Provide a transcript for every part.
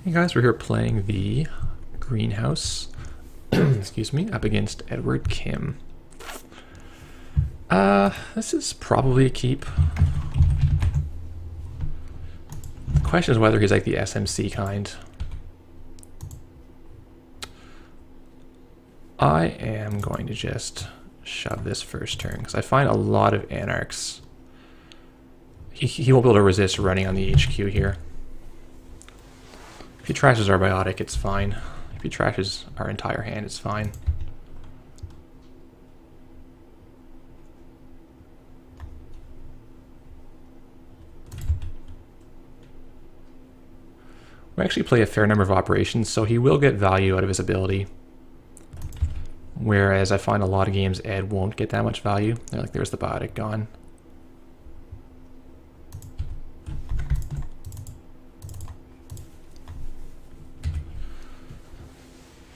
Hey guys, we're here playing the greenhouse, excuse me, up against Edward Kim. This is probably a keep. The question is whether he's like the SMC kind. I am going to just shove this first turn, because I find a lot of anarchs. He won't be able to resist running on the HQ here. If he trashes our biotic, it's fine. If he trashes our entire hand, it's fine. We actually play a fair number of operations, so he will get value out of his ability. Whereas I find a lot of games Ed won't get that much value. They're like, there's the biotic gone.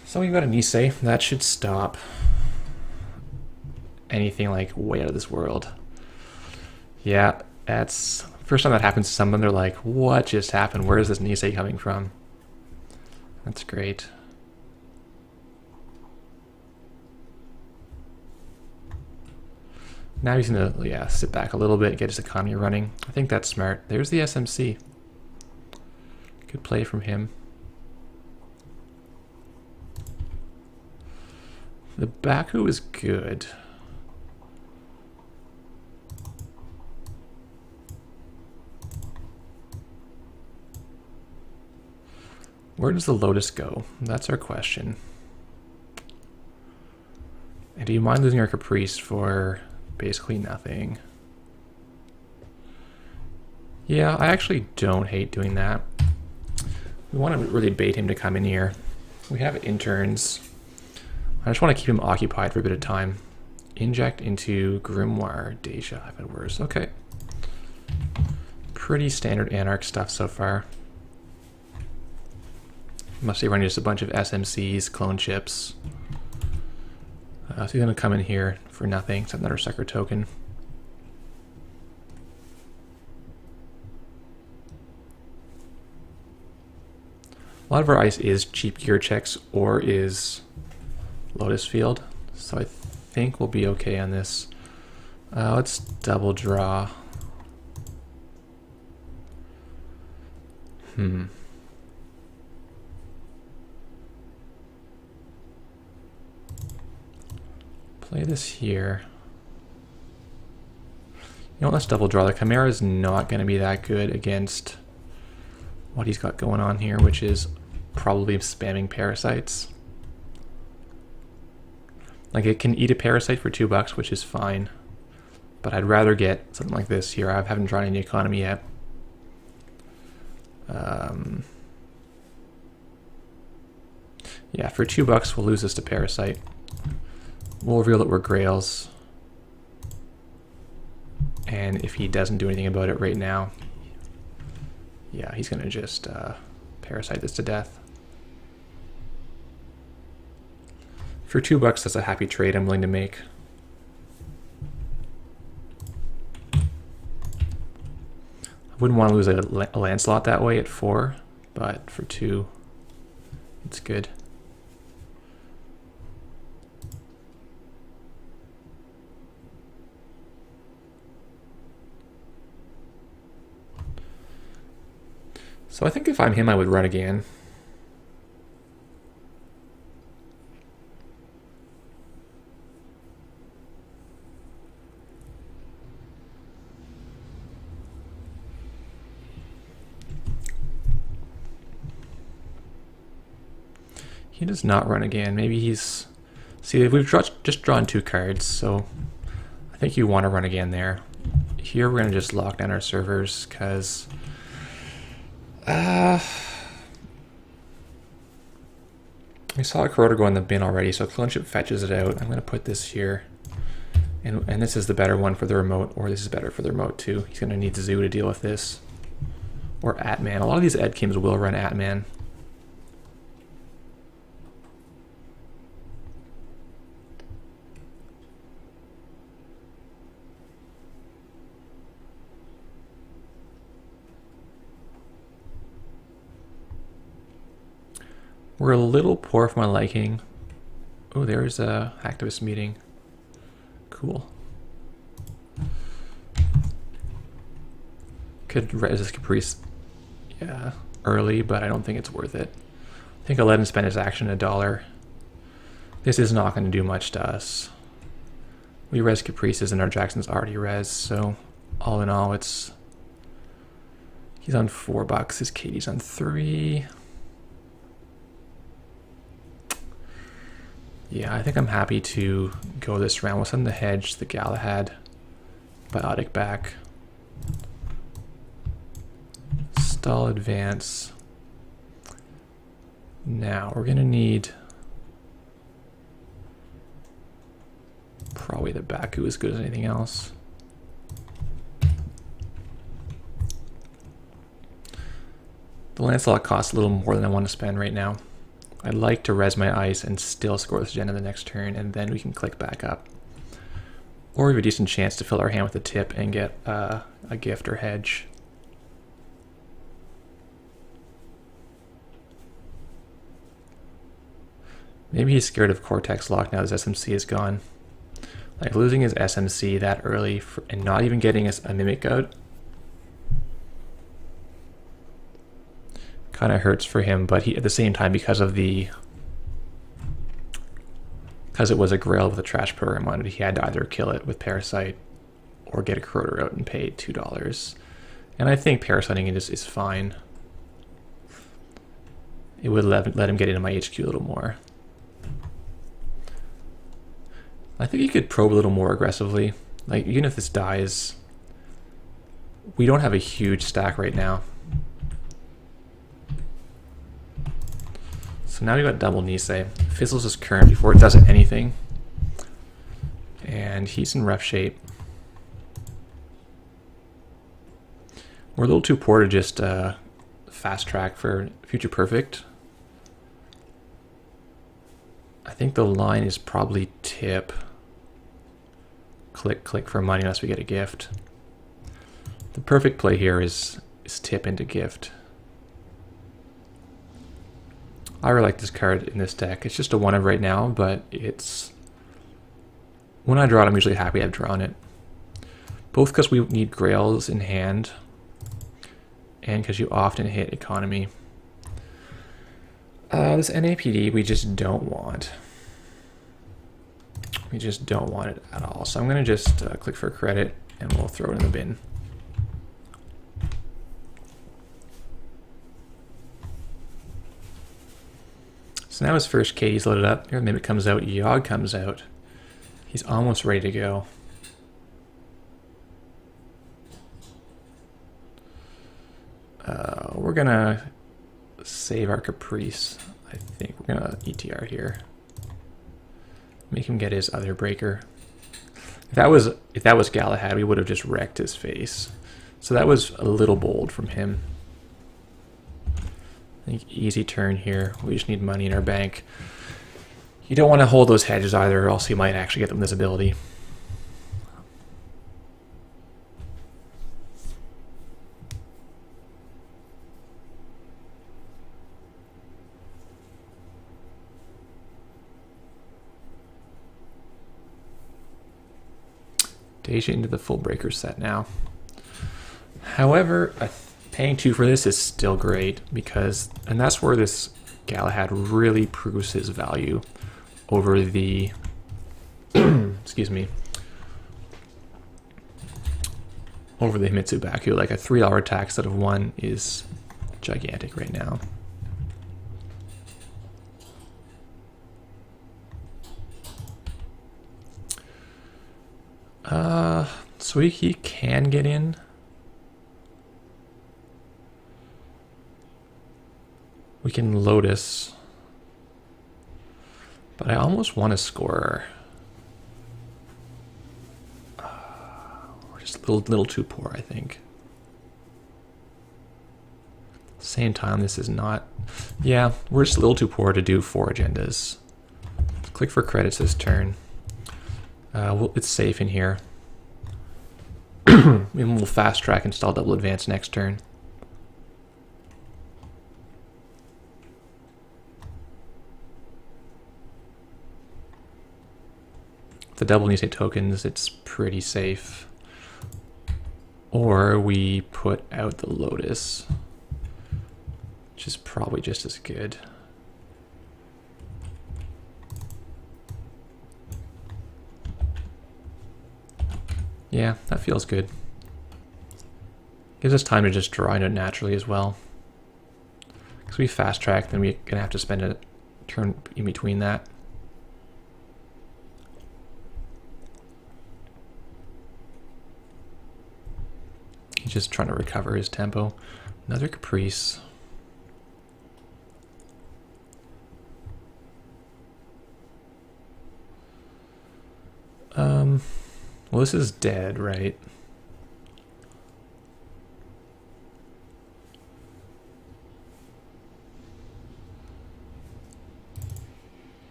So we've got a Nisei. That should stop anything like way out of this world. Yeah, that's first time that happens to someone. They're like, what just happened? Where is this Nisei coming from? That's great. Now he's gonna, sit back a little bit, get his economy running. I think that's smart. There's the SMC. Good play from him. The Baku is good. Where does the Lotus go? That's our question. And do you mind losing our Caprice for basically nothing? Yeah, I actually don't hate doing that. We want to really bait him to come in here. We have interns. I just want to keep him occupied for a bit of time. Inject into Grimoire, Deja, I've had worse. Okay. Pretty standard Anarch stuff so far. Must be running just a bunch of SMCs, clone chips. So he's going to come in here for nothing, except another sucker token. A lot of our ice is cheap gear checks or is Lotus Field, so I think we'll be okay on this. Let's double draw. Play this here. You know what, let's double draw. The Chimera is not going to be that good against what he's got going on here, which is probably spamming parasites. Like, it can eat a parasite for $2, which is fine. But I'd rather get something like this here. I haven't drawn any economy yet. Yeah, for $2, we'll lose this to parasite. We'll reveal that we're Grails. And if he doesn't do anything about it right now, yeah, he's going to just parasite this to death. For $2, that's a happy trade I'm willing to make. I wouldn't want to lose a Lancelot that way at 4, but for 2, it's good. So I think if I'm him, I would run again. He does not run again. Maybe he's... See, we've just drawn 2 cards, so I think you want to run again there. Here we're going to just lock down our servers, because... we saw a corroder go in the bin already, so clone chip fetches it out. I'm going to put this here. And this is the better one for the remote, or this is better for the remote too. He's going to need Zoo to deal with this. Or Atman. A lot of these Ed Kims will run Atman. We're a little poor for my liking. Oh, there's a activist meeting. Cool. Could res this Caprice, yeah, early, but I don't think it's worth it. I think I'll let him spend his action $1. This is not going to do much to us. We res Caprices and our Jackson's already res, so all in all, it's... He's on $4, his Katie's on 3. Yeah, I think I'm happy to go this round. We'll send the Hedge, the Galahad, Biotic back. Stall advance. Now we're gonna need probably the Baku as good as anything else. The Lancelot costs a little more than I want to spend right now. I'd like to res my ice and still score this agenda the next turn, and then we can click back up. Or we have a decent chance to fill our hand with a tip and get a gift or hedge. Maybe he's scared of Cortex Lock now his SMC is gone. Like losing his SMC that early and not even getting a Mimic out kind of hurts for him, but he at the same time because it was a Grail with a trash program on it, he had to either kill it with Parasite or get a Corroder out and pay $2. And I think Parasiting it is fine. It would let him get into my HQ a little more. I think you could probe a little more aggressively. Like, even if this dies, we don't have a huge stack right now. So now we got double Nisei. Fizzles his current before it does anything. And he's in rough shape. We're a little too poor to just fast track for Future Perfect. I think the line is probably tip. Click, click for money unless we get a gift. The perfect play here is tip into gift. I really like this card in this deck. It's just a one of right now, but it's... When I draw it, I'm usually happy I've drawn it. Both because we need Grails in hand, and because you often hit economy. This NAPD we just don't want. We just don't want it at all. So I'm going to just click for credit and we'll throw it in the bin. So now his first Katie's loaded up. Your Mimic comes out, Yogg comes out. He's almost ready to go. We're going to save our Caprice. I think we're going to ETR here. Make him get his other breaker. If that was Galahad, we would have just wrecked his face. So that was a little bold from him. I think easy turn here. We just need money in our bank. You don't want to hold those hedges either, or else you might actually get them this ability. Deja into the full breaker set now. However, paying 2 for this is still great because, and that's where this Galahad really proves his value over the, excuse me, over the Himitsu Baku. Like a $3 attack instead of 1 is gigantic right now. So he can get in. We can Lotus. But I almost want to score. We're just a little too poor, I think. Same time, this is not... Yeah, we're just a little too poor to do 4 agendas. Click for credits this turn. It's safe in here. And we'll fast track install double advance next turn. the double Nisei tokens, it's pretty safe. Or we put out the Lotus, which is probably just as good. Yeah, that feels good. Gives us time to just draw into it naturally as well. Because we fast track, then we're gonna have to spend a turn in between that. He's just trying to recover his tempo. Another Caprice. Well, this is dead, right?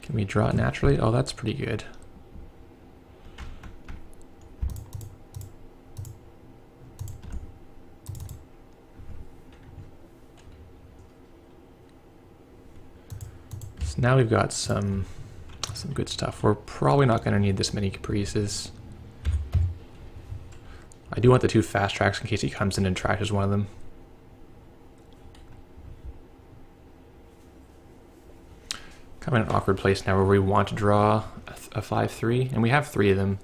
Can we draw it naturally? Oh, that's pretty good. So now we've got some good stuff. We're probably not going to need this many Caprices. I do want the 2 fast tracks in case he comes in and trashes one of them. Kind of in an awkward place now where we want to draw a 5-3, and we have 3 of them.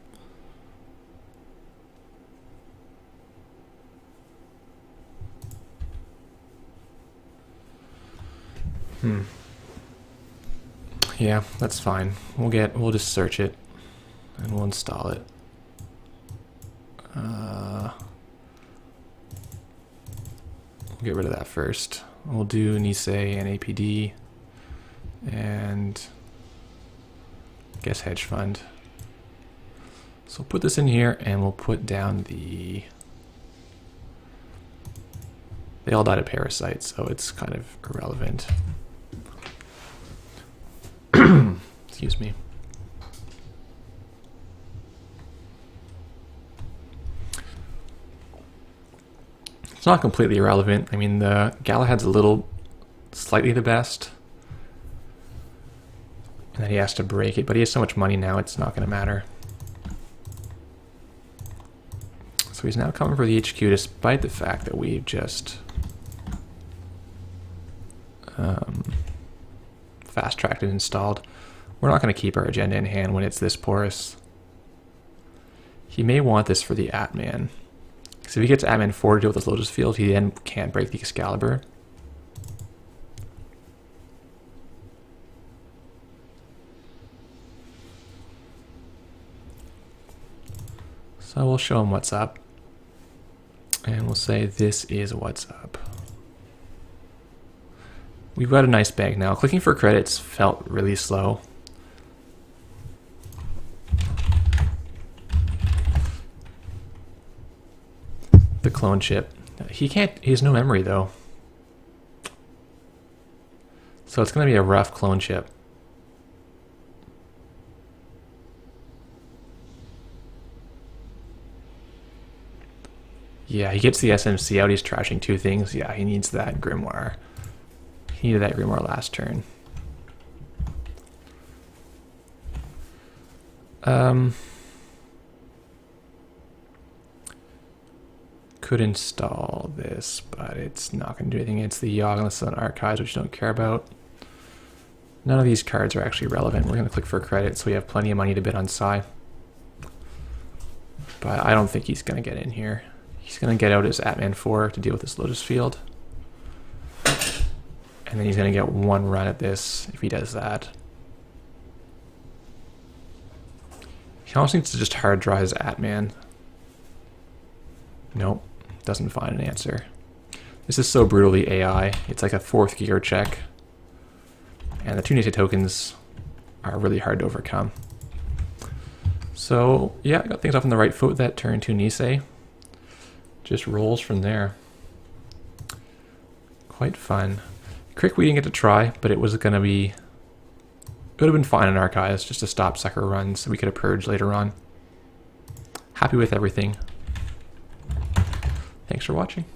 Yeah, that's fine. We'll just search it and we'll install it. We'll get rid of that first. We'll do Nisei and APD and I guess hedge fund. So we'll put this in here and we'll put down they all died of parasites, so it's kind of irrelevant. Excuse me. It's not completely irrelevant. I mean, the Galahad's slightly the best. And then he has to break it, but he has so much money now, it's not going to matter. So he's now coming for the HQ despite the fact that we've just fast-tracked and installed. We're not going to keep our agenda in hand when it's this porous. He may want this for the Atman. Because if he gets Atman 4 to deal with this Lotus Field, he then can't break the Excalibur. So we'll show him what's up. And we'll say this is what's up. We've got a nice bank now. Clicking for credits felt really slow. The clone chip. He has no memory though. So it's going to be a rough clone chip. Yeah, he gets the SMC out. He's trashing 2 things. Yeah, he needs that Grimoire. He needed that Grimoire last turn. Could install this, but it's not going to do anything. It's the Yogg Archives, which you don't care about. None of these cards are actually relevant. We're going to click for credit, so we have plenty of money to bid on Psy. But I don't think he's going to get in here. He's going to get out his Atman 4 to deal with this Lotus Field. And then he's going to get 1 run at this if he does that. He almost needs to just hard draw his Atman. Nope. Doesn't find an answer. This is so brutally AI. It's like a 4th gear check. And the 2 Nisei tokens are really hard to overcome. So, yeah, I got things off on the right foot that turn 2 Nisei. Just rolls from there. Quite fun. Crick we didn't get to try, but it was going to be... It would have been fine in Archives just to stop sucker runs so we could have purged later on. Happy with everything. Thanks for watching.